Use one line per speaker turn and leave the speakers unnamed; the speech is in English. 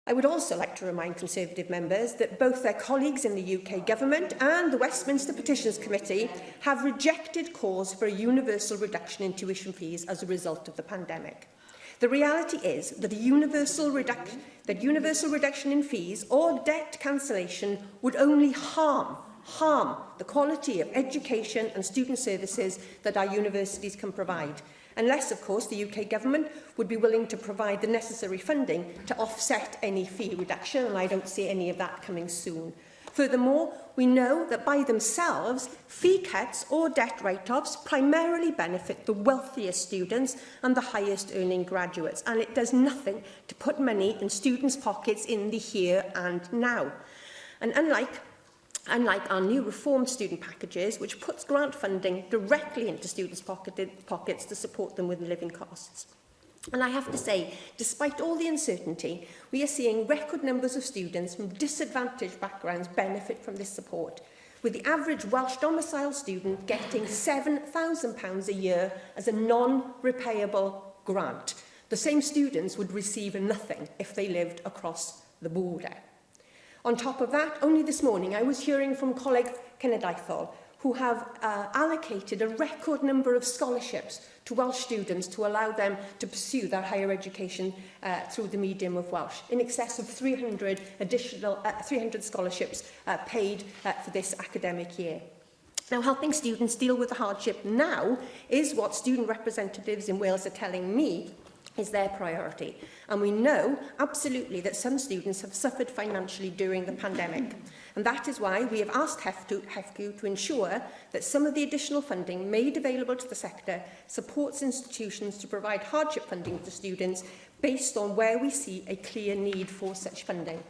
I would also like to remind Conservative members that both their colleagues in the UK Government and the Westminster Petitions Committee have rejected calls for a universal reduction in tuition fees as a result of the pandemic. The reality is that universal reduction in fees or debt cancellation would only harm the quality of education and student services that our universities can provide, unless, of course, the UK Government would be willing to provide the necessary funding to offset any fee reduction, and I don't see any of that coming soon. Furthermore, we know that by themselves, fee cuts or debt write-offs primarily benefit the wealthiest students and the highest earning graduates, and it does nothing to put money in students' pockets in the here and now. And unlike our new reformed student packages, which puts grant funding directly into students' pockets to support them with living costs. And I have to say, despite all the uncertainty, we are seeing record numbers of students from disadvantaged backgrounds benefit from this support, with the average Welsh domiciled student getting £7,000 a year as a non-repayable grant. The same students would receive nothing if they lived across the border. On top of that, only this morning I was hearing from colleague Senedd who have allocated a record number of scholarships to Welsh students to allow them to pursue their higher education through the medium of Welsh, in excess of 300 scholarships paid for this academic year. Now, helping students deal with the hardship now is what student representatives in Wales are telling me is their priority. And we know absolutely that some students have suffered financially during the pandemic. And that is why we have asked HEFCU to ensure that some of the additional funding made available to the sector supports institutions to provide hardship funding to students based on where we see a clear need for such funding.